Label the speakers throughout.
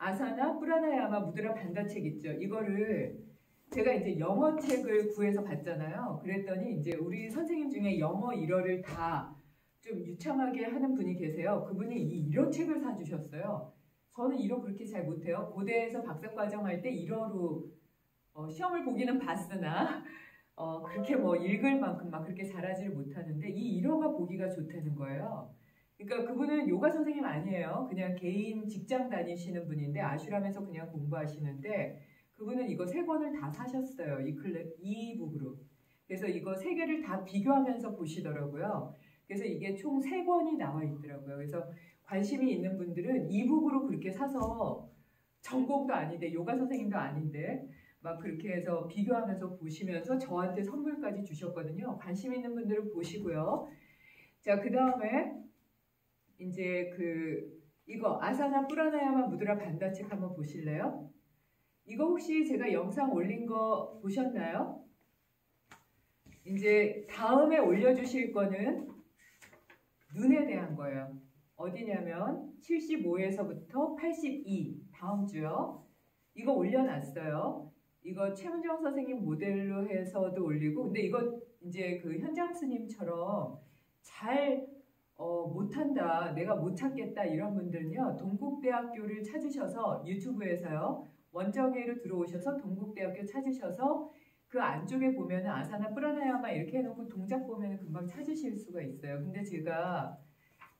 Speaker 1: 아사나 프라나야마 무드라 반다 책 있죠. 이거를 제가 이제 영어 책을 구해서 봤잖아요. 그랬더니 이제 우리 선생님 중에 영어 일어를 다 좀 유창하게 하는 분이 계세요. 그분이 이 일어 책을 사주셨어요. 저는 일어 그렇게 잘 못해요. 고대에서 박사과정 할 때 일어로 시험을 보기는 봤으나 그렇게 뭐 읽을 만큼 막 그렇게 잘하지를 못하는데 이 일어가 보기가 좋다는 거예요. 그러니까 그분은 요가 선생님 아니에요. 그냥 개인 직장 다니시는 분인데 아슈람에서 그냥 공부하시는데 그분은 이거 3권을 다 사셨어요. 이북으로. 그래서 이거 3개를 다 비교하면서 보시더라고요. 그래서 이게 총 3권이 나와 있더라고요. 그래서 관심이 있는 분들은 이북으로 그렇게 사서 전공도 아닌데 요가 선생님도 아닌데 막 그렇게 해서 비교하면서 보시면서 저한테 선물까지 주셨거든요. 관심 있는 분들은 보시고요. 자, 그 다음에 이제 이거 아사나 프라나야마 무드라 반다 책 한번 보실래요? 이거 혹시 제가 영상 올린 거 보셨나요? 이제 다음에 올려주실 거는 눈에 대한 거예요. 어디냐면 75에서부터 82 다음 주요. 이거 올려놨어요. 이거 최문정 선생님 모델로 해서도 올리고 근데 이거 이제 그 현장 스님처럼 잘 못한다, 내가 못 찾겠다 이런 분들은요. 동국대학교를 찾으셔서 유튜브에서요. 원정회로 들어오셔서 동국대학교 찾으셔서 그 안쪽에 보면은 아사나 프라나야마 이렇게 해놓고 동작 보면은 금방 찾으실 수가 있어요. 근데 제가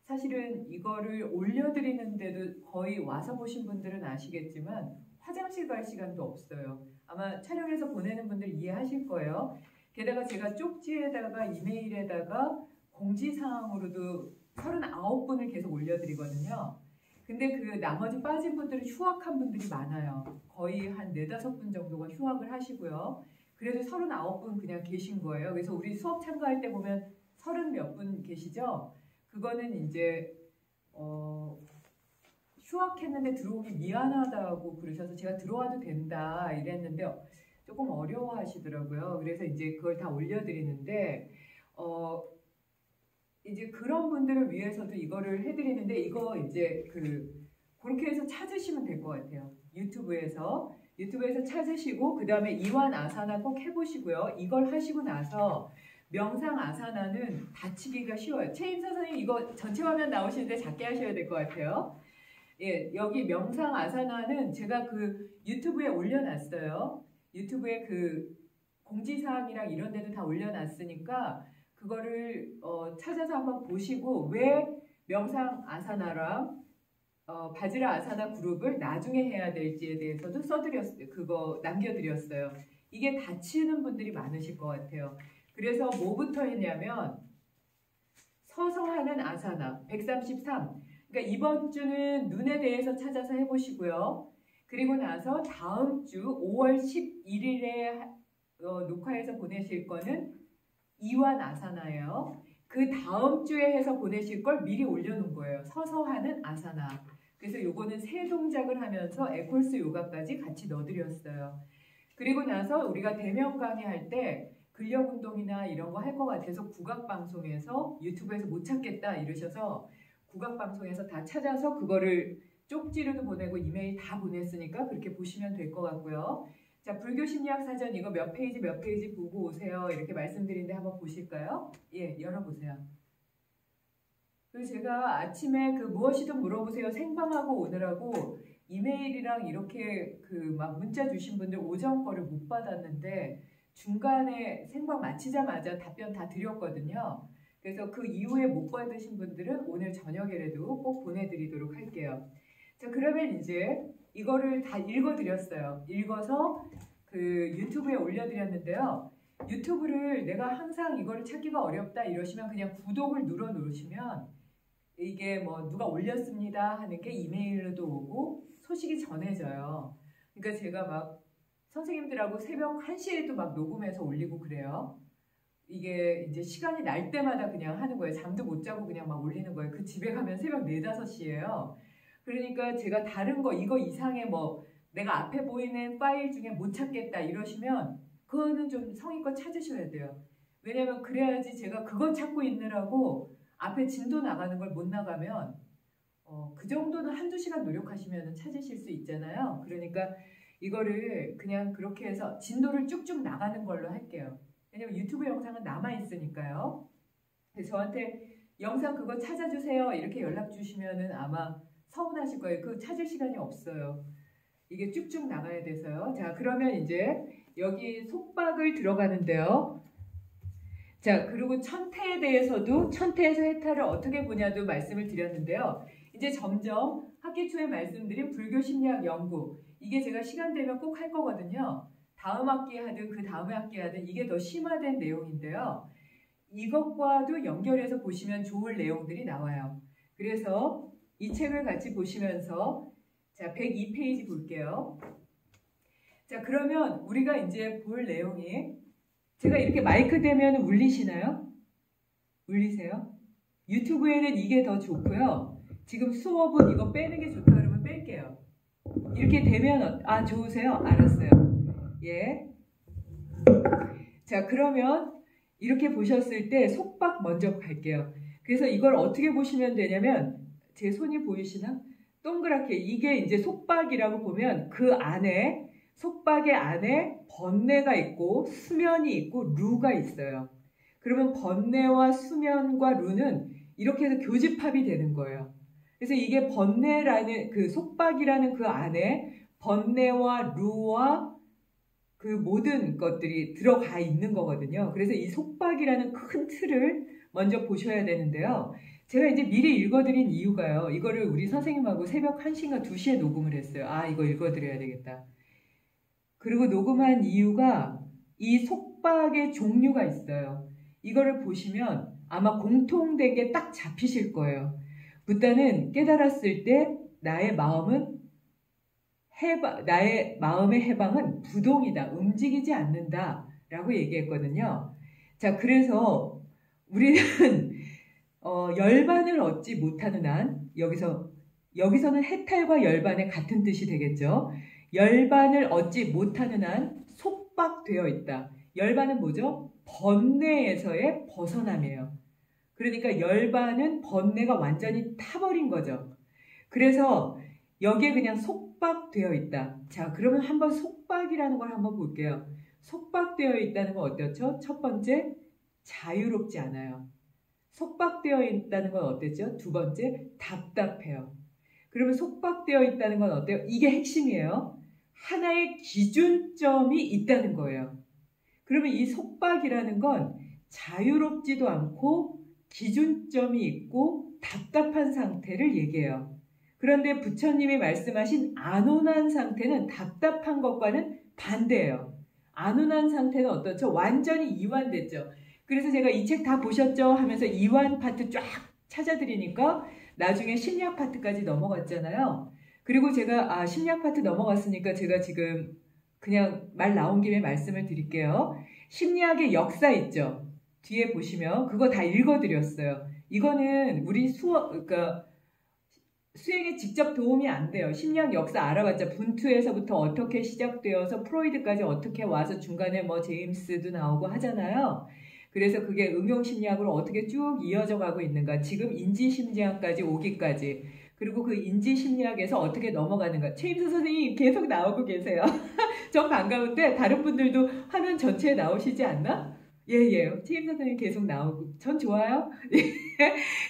Speaker 1: 사실은 이거를 올려드리는데도 거의 와서 보신 분들은 아시겠지만 화장실 갈 시간도 없어요. 아마 촬영해서 보내는 분들 이해하실 거예요. 게다가 제가 쪽지에다가 이메일에다가 공지사항으로도 39분을 계속 올려드리거든요. 근데 그 나머지 빠진 분들은 휴학한 분들이 많아요. 거의 한 4, 5분 정도가 휴학을 하시고요. 그래도 39분 그냥 계신 거예요. 그래서 우리 수업 참가할 때 보면 30몇 분 계시죠? 그거는 이제 휴학했는데 들어오기 미안하다고 그러셔서 제가 들어와도 된다 이랬는데 조금 어려워하시더라고요. 그래서 이제 그걸 다 올려드리는데 이제 그런 분들을 위해서도 이거를 해드리는데 이거 이제 그렇게 해서 찾으시면 될 것 같아요. 유튜브에서 찾으시고 그 다음에 이완 아사나 꼭 해보시고요. 이걸 하시고 나서 명상 아사나는 다치기가 쉬워요. 최임사 선생님 이거 전체 화면 나오시는데 작게 하셔야 될 것 같아요. 예, 여기 명상 아사나는 제가 유튜브에 올려놨어요. 유튜브에 공지사항이랑 이런 데도 다 올려놨으니까 그거를 찾아서 한번 보시고 왜 명상 아사나랑 바지라 아사나 그룹을 나중에 해야 될지에 대해서도 그거 남겨드렸어요. 이게 다치는 분들이 많으실 것 같아요. 그래서 뭐부터 했냐면 서서 하는 아사나 133. 그러니까 이번 주는 눈에 대해서 찾아서 해보시고요. 그리고 나서 다음 주 5월 11일에 녹화해서 보내실 거는 이완 아사나예요. 그 다음 주에 해서 보내실 걸 미리 올려놓은 거예요. 서서 하는 아사나. 그래서 요거는 3동작을 하면서 에콜스 요가까지 같이 넣어드렸어요. 그리고 나서 우리가 대면 강의할 때 근력 운동이나 이런 거 할 것 같아서 국악방송에서 유튜브에서 못 찾겠다 이러셔서 국악방송에서 다 찾아서 그거를 쪽지로도 보내고 이메일 다 보냈으니까 그렇게 보시면 될 것 같고요. 자, 불교심리학 사전 이거 몇 페이지 보고 오세요. 이렇게 말씀드리는데 한번 보실까요? 예, 열어보세요. 그리고 제가 아침에 무엇이든 물어보세요 생방하고 오느라고 이메일이랑 이렇게 막 문자 주신 분들 오전 거를 못 받았는데 중간에 생방 마치자마자 답변 다 드렸거든요. 그래서 그 이후에 못 받으신 분들은 오늘 저녁에라도 꼭 보내드리도록 할게요. 자, 그러면 이제 이거를 다 읽어드렸어요. 읽어서 유튜브에 올려드렸는데요. 유튜브를 내가 항상 이거를 찾기가 어렵다 이러시면 그냥 구독을 눌러 놓으시면 이게 뭐 누가 올렸습니다 하는 게 이메일로도 오고 소식이 전해져요. 그러니까 제가 막 선생님들하고 새벽 1시에도 막 녹음해서 올리고 그래요. 이게 이제 시간이 날 때마다 그냥 하는 거예요. 잠도 못 자고 그냥 막 올리는 거예요. 그 집에 가면 새벽 4, 5시예요. 그러니까 제가 다른 거 이거 이상의 뭐 내가 앞에 보이는 파일 중에 못 찾겠다 이러시면 그거는 좀 성의껏 찾으셔야 돼요. 왜냐면 그래야지 제가 그거 찾고 있느라고 앞에 진도 나가는 걸 못 나가면 그 정도는 한두 시간 노력하시면 찾으실 수 있잖아요. 그러니까 이거를 그냥 그렇게 해서 진도를 쭉쭉 나가는 걸로 할게요. 왜냐면 유튜브 영상은 남아있으니까요. 저한테 영상 그거 찾아주세요 이렇게 연락 주시면은 아마 서운하실 거예요. 그거 찾을 시간이 없어요. 이게 쭉쭉 나가야 돼서요. 자, 그러면 이제 여기 속박을 들어가는데요. 자, 그리고 천태에 대해서도 천태에서 해탈을 어떻게 보냐도 말씀을 드렸는데요. 이제 점점 학기 초에 말씀드린 불교 심리학 연구, 이게 제가 시간 되면 꼭 할 거거든요. 다음 학기에 하든 그 다음에 학기에 하든 이게 더 심화된 내용인데요. 이것과도 연결해서 보시면 좋을 내용들이 나와요. 그래서 이 책을 같이 보시면서 자, 102페이지 볼게요. 자, 그러면 우리가 이제 볼 내용이, 제가 이렇게 마이크 대면 울리시나요? 울리세요? 유튜브에는 이게 더 좋고요. 지금 수업은 이거 빼는 게 좋다 그러면 뺄게요. 이렇게 되면 좋으세요? 알았어요. 예. 자, 그러면 이렇게 보셨을 때 속박 먼저 갈게요. 그래서 이걸 어떻게 보시면 되냐면, 제 손이 보이시나? 동그랗게, 이게 이제 속박이라고 보면 그 안에, 속박의 안에 번뇌가 있고 수면이 있고 루가 있어요. 그러면 번뇌와 수면과 루는 이렇게 해서 교집합이 되는 거예요. 그래서 이게 번뇌라는 그 속박이라는 그 안에 번뇌와 루와 그 모든 것들이 들어가 있는 거거든요. 그래서 이 속박이라는 큰 틀을 먼저 보셔야 되는데요. 제가 이제 미리 읽어드린 이유가요. 이거를 우리 선생님하고 새벽 1시인가 2시에 녹음을 했어요. 이거 읽어드려야 되겠다. 그리고 녹음한 이유가 이 속박의 종류가 있어요. 이거를 보시면 아마 공통된 게 딱 잡히실 거예요. 부다는 깨달았을 때 나의 마음의 해방은 부동이다. 움직이지 않는다. 라고 얘기했거든요. 자, 그래서 우리는 열반을 얻지 못하는 한, 여기서는 해탈과 열반의 같은 뜻이 되겠죠. 열반을 얻지 못하는 한 속박되어 있다. 열반은 뭐죠? 번뇌에서의 벗어남이에요. 그러니까 열반은 번뇌가 완전히 타버린 거죠. 그래서 여기에 그냥 속박되어 있다. 자, 그러면 한번 속박이라는 걸 한번 볼게요. 속박되어 있다는 건 어떻죠? 첫 번째, 자유롭지 않아요. 속박되어 있다는 건 어땠죠? 두 번째, 답답해요. 그러면 속박되어 있다는 건 어때요? 이게 핵심이에요. 하나의 기준점이 있다는 거예요. 그러면 이 속박이라는 건 자유롭지도 않고 기준점이 있고 답답한 상태를 얘기해요. 그런데 부처님이 말씀하신 안온한 상태는 답답한 것과는 반대예요. 안온한 상태는 어떻죠? 완전히 이완됐죠. 그래서 제가 이 책 다 보셨죠? 하면서 이완 파트 쫙 찾아드리니까 나중에 심리학 파트까지 넘어갔잖아요. 그리고 제가 심리학 파트 넘어갔으니까 제가 지금 그냥 말 나온 김에 말씀을 드릴게요. 심리학의 역사 있죠? 뒤에 보시면 그거 다 읽어드렸어요. 이거는 우리 그러니까 수행에 직접 도움이 안 돼요. 심리학 역사 알아봤자 분투에서부터 어떻게 시작되어서 프로이드까지 어떻게 와서 중간에 뭐 제임스도 나오고 하잖아요. 그래서 그게 응용심리학으로 어떻게 쭉 이어져 가고 있는가. 지금 인지심리학까지 오기까지. 그리고 그 인지심리학에서 어떻게 넘어가는가. 최임수 선생님 계속 나오고 계세요. 전 반가운데 다른 분들도 화면 전체에 나오시지 않나? 예. 최임수 선생님 계속 나오고. 전 좋아요.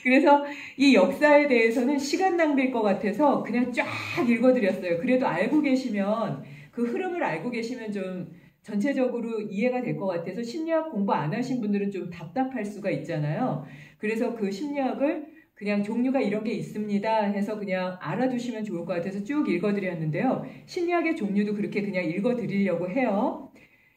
Speaker 1: 그래서 이 역사에 대해서는 시간 낭비일 것 같아서 그냥 쫙 읽어드렸어요. 그래도 알고 계시면, 그 흐름을 알고 계시면 좀 전체적으로 이해가 될 것 같아서 심리학 공부 안 하신 분들은 좀 답답할 수가 있잖아요. 그래서 그 심리학을 그냥 종류가 이런 게 있습니다 해서 그냥 알아두시면 좋을 것 같아서 쭉 읽어드렸는데요. 심리학의 종류도 그렇게 그냥 읽어드리려고 해요.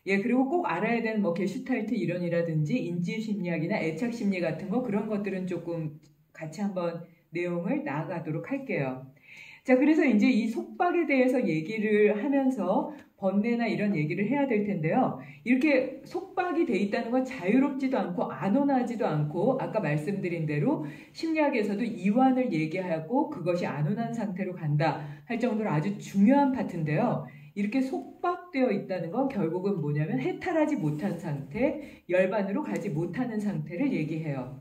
Speaker 1: 예, 그리고 꼭 알아야 되는 뭐 게슈탈트 이론이라든지 인지심리학이나 애착심리 같은 거, 그런 것들은 조금 같이 한번 내용을 나아가도록 할게요. 자, 그래서 이제 이 속박에 대해서 얘기를 하면서 번뇌나 이런 얘기를 해야 될 텐데요. 이렇게 속박이 돼 있다는 건 자유롭지도 않고 안온하지도 않고, 아까 말씀드린 대로 심리학에서도 이완을 얘기하고 그것이 안온한 상태로 간다 할 정도로 아주 중요한 파트인데요. 이렇게 속박되어 있다는 건 결국은 뭐냐면 해탈하지 못한 상태, 열반으로 가지 못하는 상태를 얘기해요.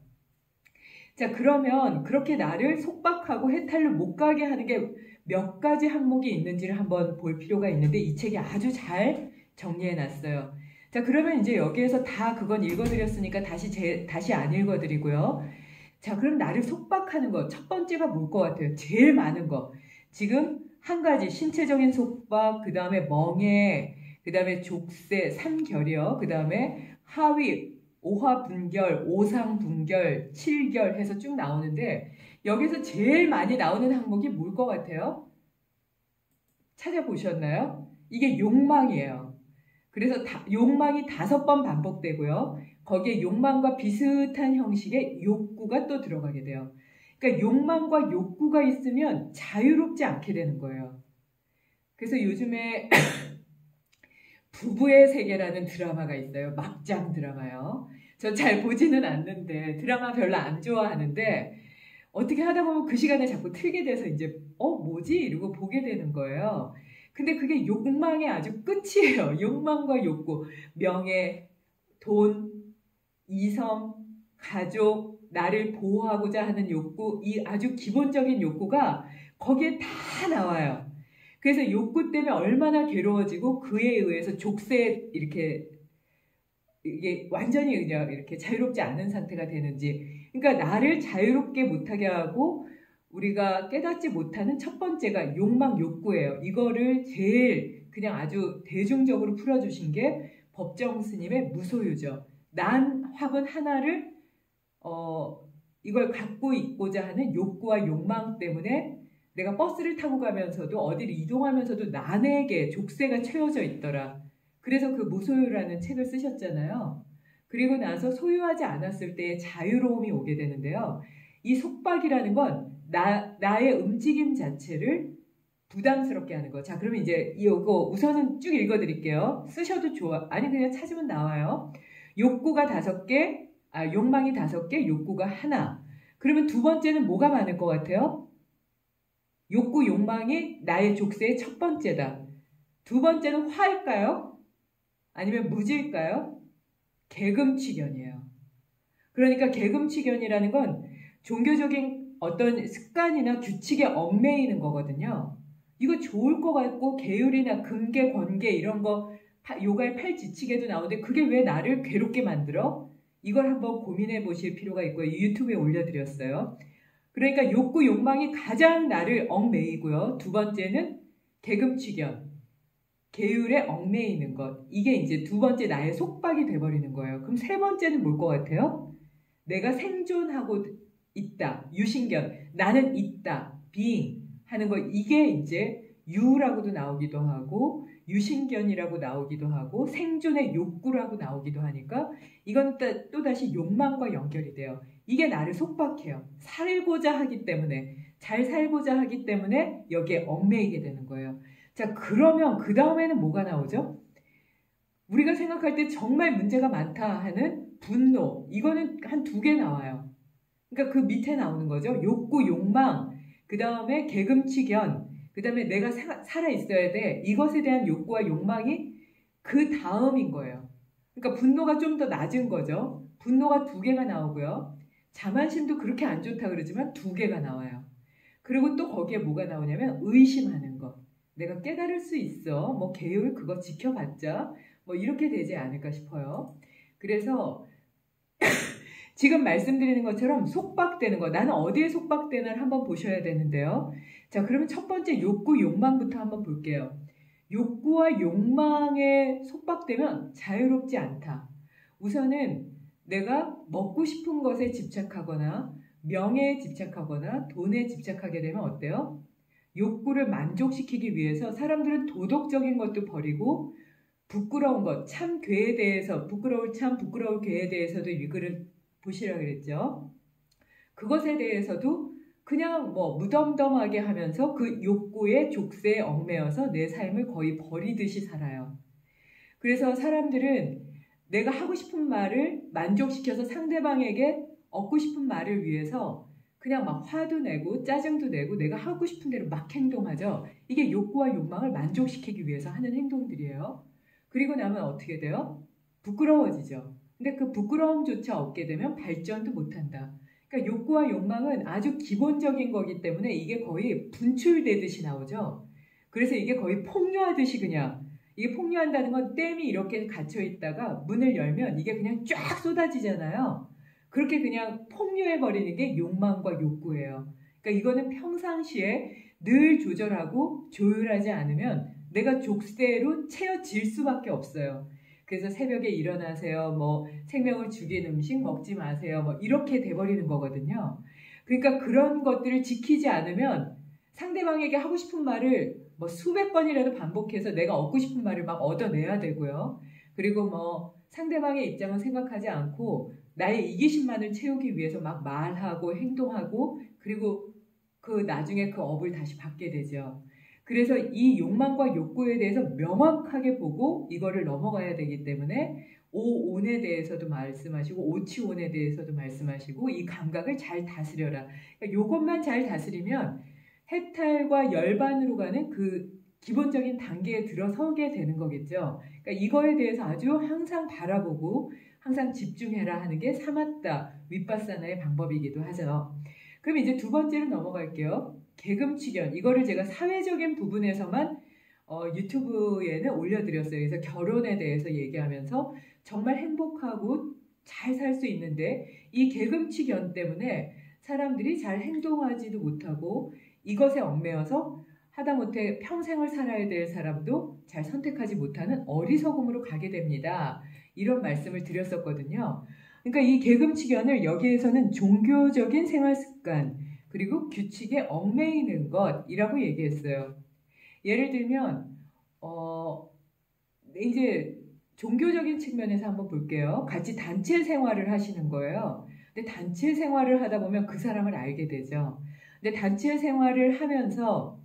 Speaker 1: 자, 그러면 그렇게 나를 속박하고 해탈로 못 가게 하는 게 몇 가지 항목이 있는지를 한번 볼 필요가 있는데 이 책이 아주 잘 정리해 놨어요. 자, 그러면 이제 여기에서 다 그건 읽어드렸으니까 다시 안 읽어드리고요. 자, 그럼 나를 속박하는 거 첫 번째가 뭘 것 같아요? 제일 많은 거. 지금 한 가지 신체적인 속박, 그 다음에 멍해, 그 다음에 족쇄, 삼결이요. 그 다음에 하위, 오화분결, 오상분결, 칠결 해서 쭉 나오는데 여기서 제일 많이 나오는 항목이 뭘 것 같아요? 찾아보셨나요? 이게 욕망이에요. 그래서 욕망이 5번 반복되고요. 거기에 욕망과 비슷한 형식의 욕구가 또 들어가게 돼요. 그러니까 욕망과 욕구가 있으면 자유롭지 않게 되는 거예요. 그래서 요즘에 부부의 세계라는 드라마가 있어요. 막장 드라마요. 저 잘 보지는 않는데 드라마 별로 안 좋아하는데 어떻게 하다 보면 그 시간에 자꾸 틀게 돼서 이제 뭐지? 이러고 보게 되는 거예요. 근데 그게 욕망의 아주 끝이에요. 욕망과 욕구, 명예, 돈, 이성, 가족, 나를 보호하고자 하는 욕구, 이 아주 기본적인 욕구가 거기에 다 나와요. 그래서 욕구 때문에 얼마나 괴로워지고 그에 의해서 족쇄에 이게 완전히 그냥 이렇게 자유롭지 않은 상태가 되는지. 그러니까 나를 자유롭게 못하게 하고 우리가 깨닫지 못하는 첫 번째가 욕망, 욕구예요. 이거를 제일 그냥 아주 대중적으로 풀어주신 게 법정 스님의 무소유죠. 난 화분 하나를 이걸 갖고 있고자 하는 욕구와 욕망 때문에 내가 버스를 타고 가면서도 어디를 이동하면서도 난에게 족쇄가 채워져 있더라. 그래서 그 무소유라는 책을 쓰셨잖아요. 그리고 나서 소유하지 않았을 때의 자유로움이 오게 되는데요. 이 속박이라는 건 나의 움직임 자체를 부담스럽게 하는 거. 자, 그러면 이제 이거 우선은 쭉 읽어드릴게요. 쓰셔도 좋아. 아니 그냥 찾으면 나와요. 욕구가 5개, 욕망이 5개, 욕구가 하나. 그러면 두 번째는 뭐가 많을 것 같아요? 욕구, 욕망이 나의 족쇄의 첫 번째다. 두 번째는 화일까요? 아니면 무지일까요? 계금치견이에요. 그러니까 계금치견이라는 건 종교적인 어떤 습관이나 규칙에 얽매이는 거거든요. 이거 좋을 것 같고 계율이나 금계, 권계 이런 거 요가의 8지칙에도 나오는데 그게 왜 나를 괴롭게 만들어? 이걸 한번 고민해 보실 필요가 있고요. 유튜브에 올려드렸어요. 그러니까 욕구, 욕망이 가장 나를 얽매이고요. 두 번째는 계금치견, 계율에 얽매이는 것. 이게 이제 두 번째 나의 속박이 돼버리는 거예요. 그럼 세 번째는 뭘 것 같아요? 내가 생존하고 있다. 유신견. 나는 있다. being 하는 거. 이게 이제 유라고도 나오기도 하고 유신견이라고 나오기도 하고 생존의 욕구라고 나오기도 하니까 이건 또다시 욕망과 연결이 돼요. 이게 나를 속박해요. 살고자 하기 때문에, 잘 살고자 하기 때문에 여기에 얽매이게 되는 거예요. 자, 그러면 그 다음에는 뭐가 나오죠? 우리가 생각할 때 정말 문제가 많다 하는 분노. 이거는 한 2개 나와요. 그러니까 그 밑에 나오는 거죠. 욕구, 욕망, 그 다음에 계금치견, 그 다음에 내가 살아있어야 돼. 이것에 대한 욕구와 욕망이 그 다음인 거예요. 그러니까 분노가 좀 더 낮은 거죠. 분노가 2개가 나오고요. 자만심도 그렇게 안 좋다 그러지만 2개가 나와요. 그리고 또 거기에 뭐가 나오냐면 의심하는 것. 내가 깨달을 수 있어. 뭐 계율 그거 지켜봤자 뭐 이렇게 되지 않을까 싶어요. 그래서 지금 말씀드리는 것처럼 속박되는 거. 나는 어디에 속박되나를 한번 보셔야 되는데요. 자, 그러면 첫 번째 욕구, 욕망부터 한번 볼게요. 욕구와 욕망에 속박되면 자유롭지 않다. 우선은 내가 먹고 싶은 것에 집착하거나 명예에 집착하거나 돈에 집착하게 되면 어때요? 욕구를 만족시키기 위해서 사람들은 도덕적인 것도 버리고 부끄러운 것, 참 괴에 대해서 부끄러울 참 부끄러울 괴에 대해서도 이 글을 보시라고 그랬죠. 그것에 대해서도 그냥 뭐 무덤덤하게 하면서 그 욕구의 족쇄에 얽매여서 내 삶을 거의 버리듯이 살아요. 그래서 사람들은 내가 하고 싶은 말을 만족시켜서 상대방에게 얻고 싶은 말을 위해서 그냥 막 화도 내고 짜증도 내고 내가 하고 싶은 대로 막 행동하죠. 이게 욕구와 욕망을 만족시키기 위해서 하는 행동들이에요. 그리고 나면 어떻게 돼요? 부끄러워지죠. 근데 그 부끄러움조차 얻게 되면 발전도 못한다. 그러니까 욕구와 욕망은 아주 기본적인 거기 때문에 이게 거의 분출되듯이 나오죠. 그래서 이게 거의 폭류하듯이 그냥 이게 폭류한다는 건 댐이 이렇게 갇혀 있다가 문을 열면 이게 그냥 쫙 쏟아지잖아요. 그렇게 그냥 폭류해 버리는 게 욕망과 욕구예요. 그러니까 이거는 평상시에 늘 조절하고 조율하지 않으면 내가 족쇄로 채워질 수밖에 없어요. 그래서 새벽에 일어나세요. 뭐 생명을 죽인 음식 먹지 마세요. 뭐 이렇게 돼버리는 거거든요. 그러니까 그런 것들을 지키지 않으면 상대방에게 하고 싶은 말을 뭐 수백 번이라도 반복해서 내가 얻고 싶은 말을 막 얻어내야 되고요. 그리고 뭐 상대방의 입장은 생각하지 않고 나의 이기심만을 채우기 위해서 막 말하고 행동하고 그리고 그 나중에 그 업을 다시 받게 되죠. 그래서 이 욕망과 욕구에 대해서 명확하게 보고 이거를 넘어가야 되기 때문에 오온에 대해서도 말씀하시고 오치온에 대해서도 말씀하시고 이 감각을 잘 다스려라. 그러니까 이것만 잘 다스리면 해탈과 열반으로 가는 그 기본적인 단계에 들어서게 되는 거겠죠. 그러니까 이거에 대해서 아주 항상 바라보고 항상 집중해라 하는 게 사마타 윗바사나의 방법이기도 하죠. 그럼 이제 두 번째로 넘어갈게요. 개금취견. 이거를 제가 사회적인 부분에서만 유튜브에는 올려드렸어요. 그래서 결혼에 대해서 얘기하면서 정말 행복하고 잘 살 수 있는데 이 개금취견 때문에 사람들이 잘 행동하지도 못하고 이것에 얽매여서 하다못해 평생을 살아야 될 사람도 잘 선택하지 못하는 어리석음으로 가게 됩니다. 이런 말씀을 드렸었거든요. 그러니까 이 개금취견을 여기에서는 종교적인 생활습관 그리고 규칙에 얽매이는 것이라고 얘기했어요. 예를 들면 이제 종교적인 측면에서 한번 볼게요. 같이 단체 생활을 하시는 거예요. 근데 단체 생활을 하다 보면 그 사람을 알게 되죠. 근데 단체 생활을 하면서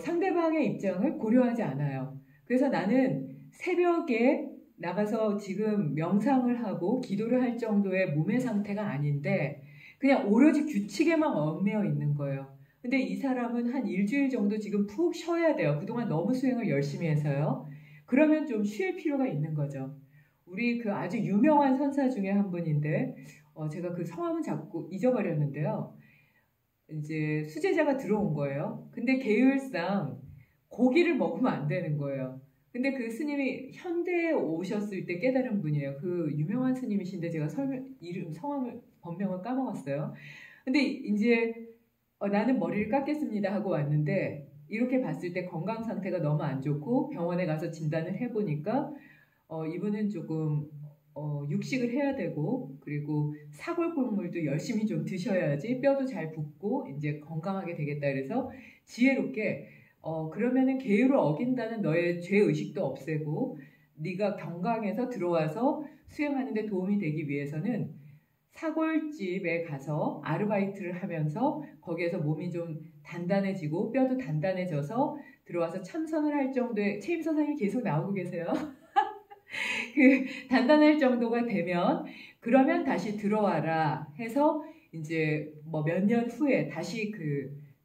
Speaker 1: 상대방의 입장을 고려하지 않아요. 그래서 나는 새벽에 나가서 지금 명상을 하고 기도를 할 정도의 몸의 상태가 아닌데 그냥 오로지 규칙에만 얽매여 있는 거예요. 근데 이 사람은 한 일주일 정도 지금 푹 쉬어야 돼요. 그동안 너무 수행을 열심히 해서요. 그러면 좀 쉴 필요가 있는 거죠. 우리 그 아주 유명한 선사 중에 한 분인데 제가 그 성함은 자꾸 잊어버렸는데요. 이제 수제자가 들어온 거예요. 근데 계율상 고기를 먹으면 안 되는 거예요. 근데 그 스님이 현대에 오셨을 때 깨달은 분이에요. 그 유명한 스님이신데 제가 이름, 성함을, 법명을 까먹었어요. 근데 이제 나는 머리를 깎겠습니다 하고 왔는데 이렇게 봤을 때 건강 상태가 너무 안 좋고 병원에 가서 진단을 해보니까 이분은 조금 육식을 해야 되고 그리고 사골 국물도 열심히 좀 드셔야지 뼈도 잘 붙고 이제 건강하게 되겠다. 그래서 지혜롭게 그러면은 계율을 어긴다는 너의 죄의식도 없애고 네가 경강에서 들어와서 수행하는 데 도움이 되기 위해서는 사골집에 가서 아르바이트를 하면서 거기에서 몸이 좀 단단해지고 뼈도 단단해져서 들어와서 참선을 할 정도의 최임 선생님이 계속 나오고 계세요. 그 단단할 정도가 되면 그러면 다시 들어와라 해서 이제 뭐 몇 년 후에 다시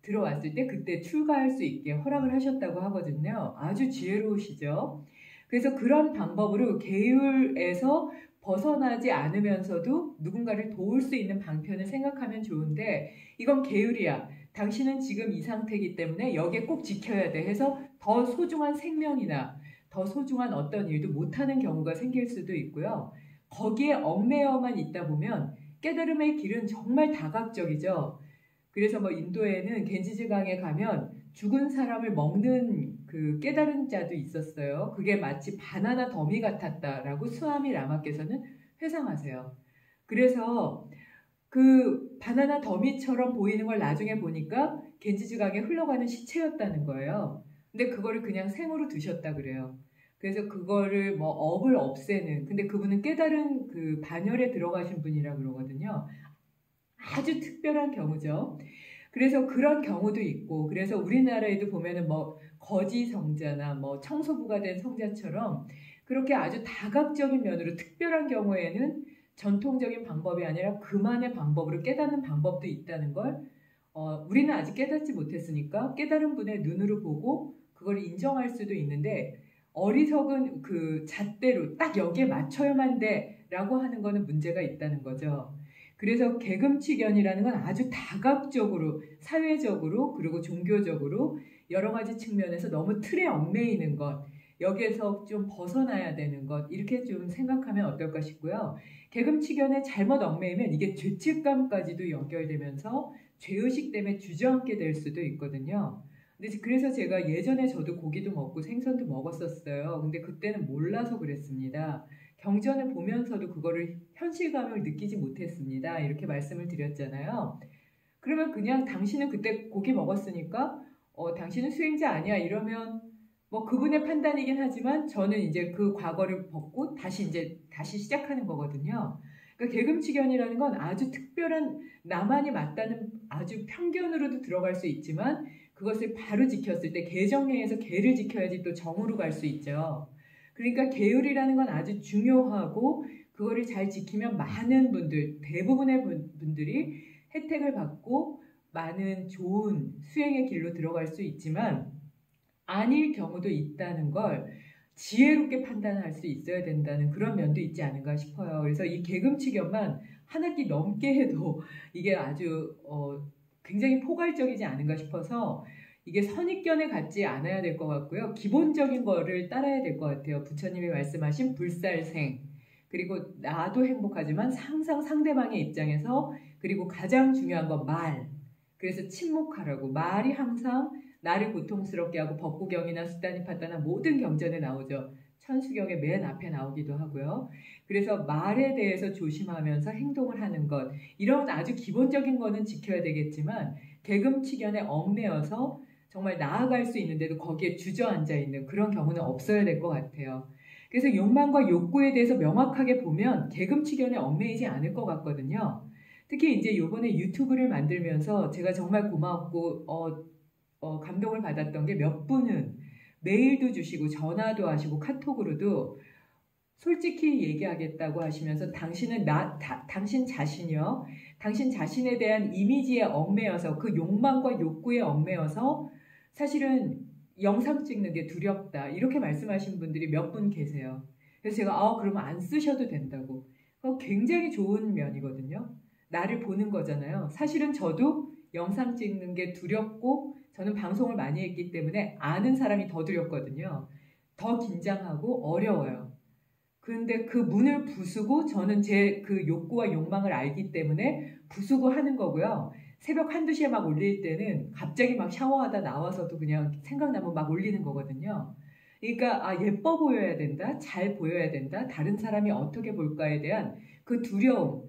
Speaker 1: 들어왔을 때 그때 출가할 수 있게 허락을 하셨다고 하거든요. 아주 지혜로우시죠. 그래서 그런 방법으로 계율에서 벗어나지 않으면서도 누군가를 도울 수 있는 방편을 생각하면 좋은데 이건 계율이야. 당신은 지금 이 상태이기 때문에 여기에 꼭 지켜야 돼 해서 더 소중한 생명이나 더 소중한 어떤 일도 못하는 경우가 생길 수도 있고요. 거기에 얽매여만 있다 보면 깨달음의 길은 정말 다각적이죠. 그래서 뭐 인도에는 겐지즈강에 가면 죽은 사람을 먹는 그 깨달은 자도 있었어요. 그게 마치 바나나 더미 같았다라고 스와미 라마께서는 회상하세요. 그래서 그 바나나 더미처럼 보이는 걸 나중에 보니까 겐지즈강에 흘러가는 시체였다는 거예요. 근데 그거를 그냥 생으로 드셨다 그래요. 그래서 그거를 뭐 업을 없애는 근데 그분은 깨달은 그 반열에 들어가신 분이라 그러거든요. 아주 특별한 경우죠. 그래서 그런 경우도 있고 그래서 우리나라에도 보면은 뭐 거지 성자나 뭐 청소부가 된 성자처럼 그렇게 아주 다각적인 면으로 특별한 경우에는 전통적인 방법이 아니라 그만의 방법으로 깨닫는 방법도 있다는 걸 우리는 아직 깨닫지 못했으니까 깨달은 분의 눈으로 보고 그걸 인정할 수도 있는데 어리석은 그 잣대로 딱 여기에 맞춰야만 돼 라고 하는 거는 문제가 있다는 거죠. 그래서 계금치견이라는 건 아주 다각적으로, 사회적으로, 그리고 종교적으로 여러 가지 측면에서 너무 틀에 얽매이는 것, 여기에서 좀 벗어나야 되는 것, 이렇게 좀 생각하면 어떨까 싶고요. 계금치견에 잘못 얽매이면 이게 죄책감까지도 연결되면서 죄의식 때문에 주저앉게 될 수도 있거든요. 근데 그래서 제가 예전에 저도 고기도 먹고 생선도 먹었었어요. 근데 그때는 몰라서 그랬습니다. 경전을 보면서도 그거를 현실감을 느끼지 못했습니다. 이렇게 말씀을 드렸잖아요. 그러면 그냥 당신은 그때 고기 먹었으니까 당신은 수행자 아니야 이러면 뭐 그분의 판단이긴 하지만 저는 이제 그 과거를 벗고 다시 시작하는 거거든요. 그러니까 계금치견이라는 건 아주 특별한 나만이 맞다는 아주 편견으로도 들어갈 수 있지만 그것을 바로 지켰을 때 계정에서 계를 지켜야지 또 정으로 갈 수 있죠. 그러니까 계율이라는 건 아주 중요하고 그거를 잘 지키면 많은 분들, 대부분의 분들이 혜택을 받고 많은 좋은 수행의 길로 들어갈 수 있지만 아닐 경우도 있다는 걸 지혜롭게 판단할 수 있어야 된다는 그런 면도 있지 않은가 싶어요. 그래서 이 계금치견만 한 학기 넘게 해도 이게 아주 굉장히 포괄적이지 않은가 싶어서 이게 선입견에 갖지 않아야 될 것 같고요. 기본적인 거를 따라야 될 것 같아요. 부처님이 말씀하신 불살생, 그리고 나도 행복하지만 항상 상대방의 입장에서, 그리고 가장 중요한 건 말. 그래서 침묵하라고. 말이 항상 나를 고통스럽게 하고 법구경이나 수다니파따나 모든 경전에 나오죠. 천수경의 맨 앞에 나오기도 하고요. 그래서 말에 대해서 조심하면서 행동을 하는 것, 이런 아주 기본적인 거는 지켜야 되겠지만 계금치견에 얽매여서 정말 나아갈 수 있는데도 거기에 주저앉아 있는 그런 경우는 없어야 될 것 같아요. 그래서 욕망과 욕구에 대해서 명확하게 보면 계금치견에 얽매이지 않을 것 같거든요. 특히 이제 요번에 유튜브를 만들면서 제가 정말 고마웠고 감동을 받았던 게 몇 분은 메일도 주시고 전화도 하시고 카톡으로도 솔직히 얘기하겠다고 하시면서 당신은 당신 자신이요. 당신 자신에 대한 이미지에 얽매여서 그 욕망과 욕구에 얽매여서 사실은 영상 찍는 게 두렵다. 이렇게 말씀하신 분들이 몇 분 계세요. 그래서 제가 그러면 안 쓰셔도 된다고. 굉장히 좋은 면이거든요. 나를 보는 거잖아요. 사실은 저도 영상 찍는 게 두렵고 저는 방송을 많이 했기 때문에 아는 사람이 더 두렵거든요. 더 긴장하고 어려워요. 그런데 그 문을 부수고 저는 제 그 욕구와 욕망을 알기 때문에 부수고 하는 거고요. 새벽 1~2시에 막 올릴 때는 갑자기 막 샤워하다 나와서도 그냥 생각나면 막 올리는 거거든요. 그러니까 예뻐 보여야 된다, 잘 보여야 된다, 다른 사람이 어떻게 볼까에 대한 그 두려움,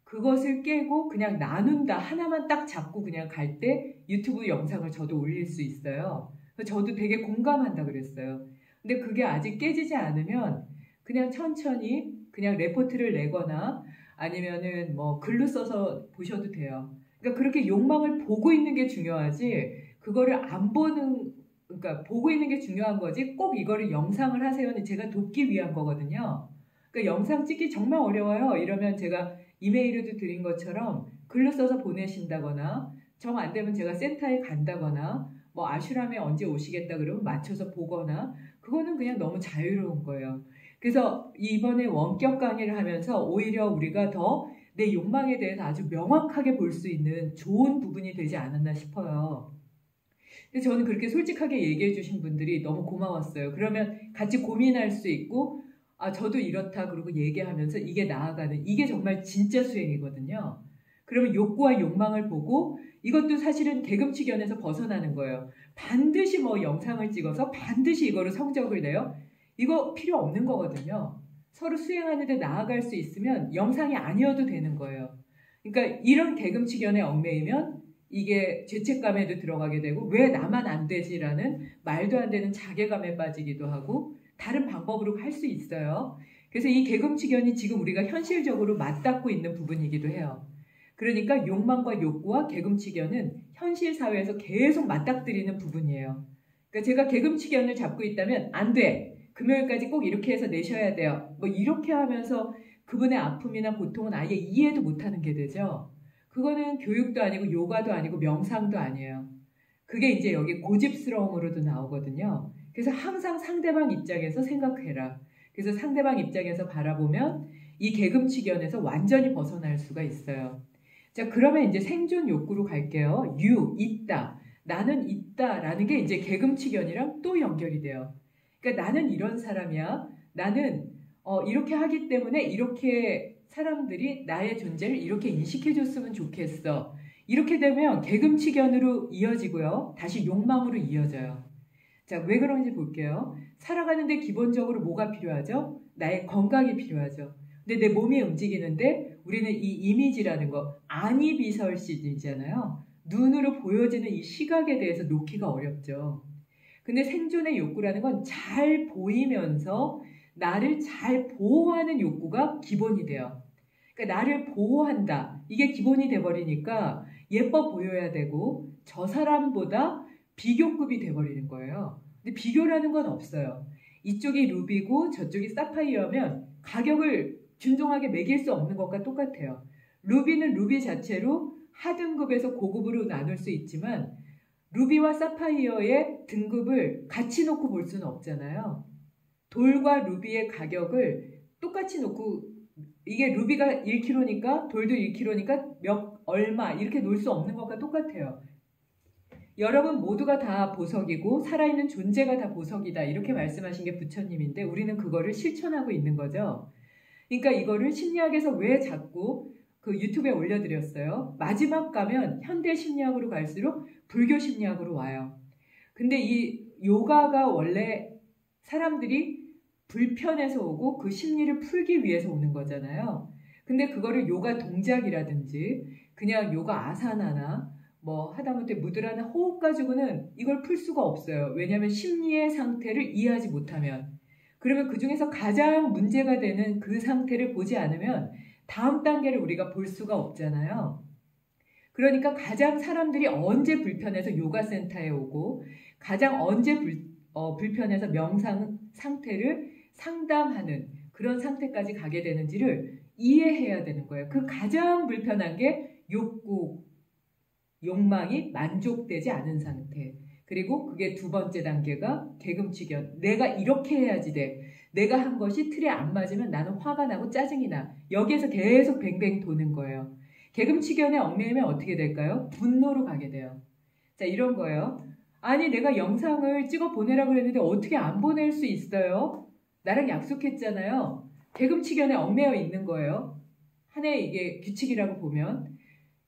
Speaker 1: 그것을 깨고 그냥 나눈다 하나만 딱 잡고 그냥 갈 때 유튜브 영상을 저도 올릴 수 있어요. 저도 되게 공감한다 그랬어요. 근데 그게 아직 깨지지 않으면 그냥 천천히 그냥 레포트를 내거나 아니면은 뭐 글로 써서 보셔도 돼요. 그러니까 그렇게 욕망을 보고 있는 게 중요하지 그거를 안 보는, 그러니까 보고 있는 게 중요한 거지 꼭 이거를 영상을 하세요는 제가 돕기 위한 거거든요. 그러니까 영상 찍기 정말 어려워요. 이러면 제가 이메일에도 드린 것처럼 글로 써서 보내신다거나 정 안 되면 제가 센터에 간다거나 뭐 아슈람에 언제 오시겠다 그러면 맞춰서 보거나 그거는 그냥 너무 자유로운 거예요. 그래서 이번에 원격 강의를 하면서 오히려 우리가 더 내 욕망에 대해서 아주 명확하게 볼 수 있는 좋은 부분이 되지 않았나 싶어요. 근데 저는 그렇게 솔직하게 얘기해 주신 분들이 너무 고마웠어요. 그러면 같이 고민할 수 있고 저도 이렇다 그러고 얘기하면서 이게 나아가는, 이게 정말 진짜 수행이거든요. 그러면 욕구와 욕망을 보고 이것도 사실은 계금치견에서 벗어나는 거예요. 반드시 뭐 영상을 찍어서 반드시 이거를 성적을 내요. 이거 필요 없는 거거든요. 서로 수행하는데 나아갈 수 있으면 영상이 아니어도 되는 거예요. 그러니까 이런 계금치견에 얽매이면 이게 죄책감에도 들어가게 되고 왜 나만 안 되지라는 말도 안 되는 자괴감에 빠지기도 하고 다른 방법으로 할 수 있어요. 그래서 이 계금치견이 지금 우리가 현실적으로 맞닿고 있는 부분이기도 해요. 그러니까 욕망과 욕구와 계금치견은 현실 사회에서 계속 맞닥뜨리는 부분이에요. 그러니까 제가 계금치견을 잡고 있다면 안 돼. 금요일까지 꼭 이렇게 해서 내셔야 돼요. 뭐 이렇게 하면서 그분의 아픔이나 고통은 아예 이해도 못하는 게 되죠. 그거는 교육도 아니고 요가도 아니고 명상도 아니에요. 그게 이제 여기 고집스러움으로도 나오거든요. 그래서 항상 상대방 입장에서 생각해라. 그래서 상대방 입장에서 바라보면 이 개금치견에서 완전히 벗어날 수가 있어요. 자, 그러면 이제 생존 욕구로 갈게요. 있다. 나는 있다라는 게 이제 개금치견이랑 또 연결이 돼요. 그러니까 나는 이런 사람이야. 나는 이렇게 하기 때문에 이렇게 사람들이 나의 존재를 이렇게 인식해줬으면 좋겠어. 이렇게 되면 개금치견으로 이어지고요. 다시 욕망으로 이어져요. 자, 왜 그런지 볼게요. 살아가는데 기본적으로 뭐가 필요하죠? 나의 건강이 필요하죠. 근데 내 몸이 움직이는데 우리는 이 이미지라는 거, 아니비설시잖아요. 눈으로 보여지는 이 시각에 대해서 놓기가 어렵죠. 근데 생존의 욕구라는 건 잘 보이면서 나를 잘 보호하는 욕구가 기본이 돼요. 그러니까 나를 보호한다. 이게 기본이 돼버리니까 예뻐 보여야 되고 저 사람보다 비교급이 돼버리는 거예요. 근데 비교라는 건 없어요. 이쪽이 루비고 저쪽이 사파이어면 가격을 균등하게 매길 수 없는 것과 똑같아요. 루비는 루비 자체로 하등급에서 고급으로 나눌 수 있지만 루비와 사파이어의 등급을 같이 놓고 볼 수는 없잖아요. 돌과 루비의 가격을 똑같이 놓고 이게 루비가 1kg니까 돌도 1kg니까 얼마 이렇게 놓을 수 없는 것과 똑같아요. 여러분 모두가 다 보석이고 살아있는 존재가 다 보석이다 이렇게 말씀하신 게 부처님인데 우리는 그거를 실천하고 있는 거죠. 그러니까 이거를 심리학에서 왜 자꾸 그 유튜브에 올려드렸어요. 마지막 가면 현대 심리학으로 갈수록 불교 심리학으로 와요. 근데 이 요가가 원래 사람들이 불편해서 오고 그 심리를 풀기 위해서 오는 거잖아요. 근데 그거를 요가 동작이라든지 그냥 요가 아사나나 뭐 하다못해 무드라나 호흡 가지고는 이걸 풀 수가 없어요. 왜냐하면 심리의 상태를 이해하지 못하면. 그러면 그 중에서 가장 문제가 되는 그 상태를 보지 않으면 다음 단계를 우리가 볼 수가 없잖아요. 그러니까 가장 사람들이 언제 불편해서 요가 센터에 오고 가장 언제 불편해서 명상 상태를 상담하는 그런 상태까지 가게 되는지를 이해해야 되는 거예요. 그 가장 불편한 게 욕구, 욕망이 만족되지 않은 상태. 그리고 그게 두 번째 단계가 개금치견. 내가 이렇게 해야지 돼. 내가 한 것이 틀에 안 맞으면 나는 화가 나고 짜증이 나. 여기에서 계속 뱅뱅 도는 거예요. 개금치견에 얽매이면 어떻게 될까요? 분노로 가게 돼요. 자, 이런 거예요. 아니 내가 영상을 찍어 보내라고 그랬는데 어떻게 안 보낼 수 있어요? 나랑 약속했잖아요. 개금치견에 얽매여 있는 거예요. 하나의 이게 규칙이라고 보면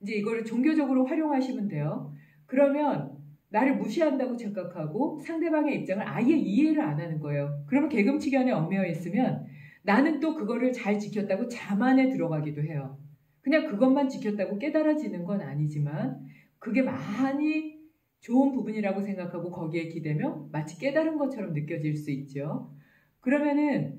Speaker 1: 이제 이거를 종교적으로 활용하시면 돼요. 그러면 나를 무시한다고 착각하고 상대방의 입장을 아예 이해를 안 하는 거예요. 그러면 개금치견에 얽매여 있으면 나는 또 그거를 잘 지켰다고 자만에 들어가기도 해요. 그냥 그것만 지켰다고 깨달아지는 건 아니지만 그게 많이 좋은 부분이라고 생각하고 거기에 기대면 마치 깨달은 것처럼 느껴질 수 있죠. 그러면은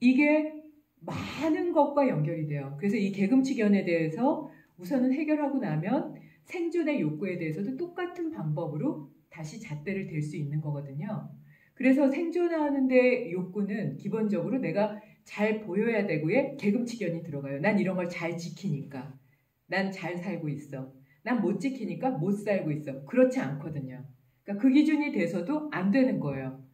Speaker 1: 이게 많은 것과 연결이 돼요. 그래서 이 개금치견에 대해서 우선은 해결하고 나면 생존의 욕구에 대해서도 똑같은 방법으로 다시 잣대를 댈 수 있는 거거든요. 그래서 생존하는데 욕구는 기본적으로 내가 잘 보여야 되고에 개금치견이 들어가요. 난 이런 걸 잘 지키니까. 난 잘 살고 있어. 난 못 지키니까 못 살고 있어. 그렇지 않거든요. 그러니까 그 기준이 돼서도 안 되는 거예요.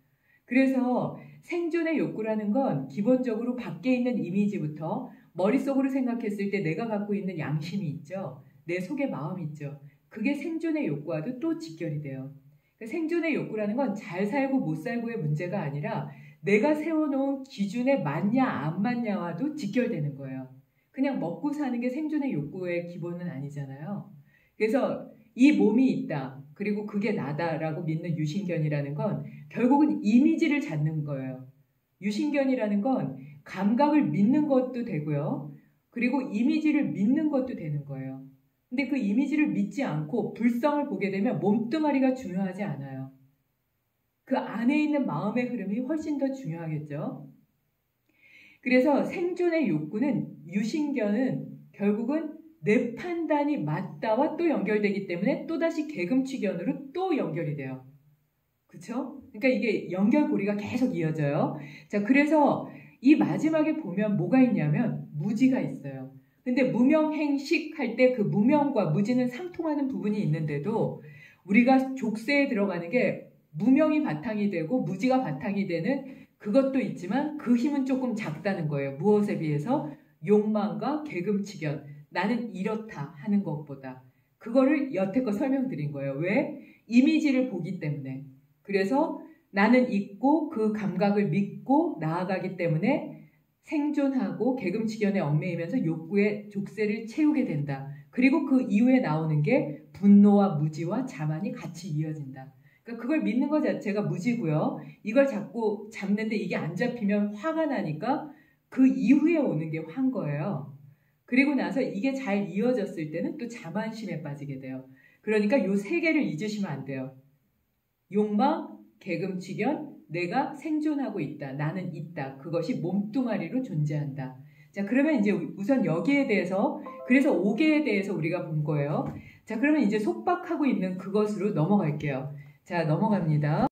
Speaker 1: 그래서 생존의 욕구라는 건 기본적으로 밖에 있는 이미지부터 머릿속으로 생각했을 때 내가 갖고 있는 양심이 있죠. 내 속에 마음이 있죠. 그게 생존의 욕구와도 또 직결이 돼요. 그러니까 생존의 욕구라는 건 잘 살고 못 살고의 문제가 아니라 내가 세워놓은 기준에 맞냐 안 맞냐와도 직결되는 거예요. 그냥 먹고 사는 게 생존의 욕구의 기본은 아니잖아요. 그래서 이 몸이 있다. 그리고 그게 나다라고 믿는 유신견이라는 건 결국은 이미지를 찾는 거예요. 유신견이라는 건 감각을 믿는 것도 되고요. 그리고 이미지를 믿는 것도 되는 거예요. 근데 그 이미지를 믿지 않고 불성을 보게 되면 몸뚱아리가 중요하지 않아요. 그 안에 있는 마음의 흐름이 훨씬 더 중요하겠죠. 그래서 생존의 욕구는 유신견은 결국은 내 판단이 맞다와 또 연결되기 때문에 또다시 개금치견으로 또 연결이 돼요. 그렇죠? 그러니까 이게 연결고리가 계속 이어져요. 자, 그래서 이 마지막에 보면 뭐가 있냐면 무지가 있어요. 근데 무명행식 할 때 그 무명과 무지는 상통하는 부분이 있는데도 우리가 족쇄에 들어가는 게 무명이 바탕이 되고 무지가 바탕이 되는 그것도 있지만 그 힘은 조금 작다는 거예요. 무엇에 비해서? 욕망과 개금치견, 나는 이렇다 하는 것보다 그거를 여태껏 설명드린 거예요. 왜? 이미지를 보기 때문에. 그래서 나는 있고 그 감각을 믿고 나아가기 때문에 생존하고 개금치견에 얽매이면서 욕구의 족쇄를 채우게 된다. 그리고 그 이후에 나오는 게 분노와 무지와 자만이 같이 이어진다. 그러니까 그걸 믿는 것 자체가 무지고요. 이걸 자꾸 잡는데 이게 안 잡히면 화가 나니까 그 이후에 오는 게 화인 거예요. 그리고 나서 이게 잘 이어졌을 때는 또 자만심에 빠지게 돼요. 그러니까 요 세 개를 잊으시면 안 돼요. 욕망, 개금치견, 내가 생존하고 있다. 나는 있다. 그것이 몸뚱아리로 존재한다. 자, 그러면 이제 우선 여기에 대해서, 그래서 5개에 대해서 우리가 본 거예요. 자, 그러면 이제 속박하고 있는 그것으로 넘어갈게요. 자, 넘어갑니다.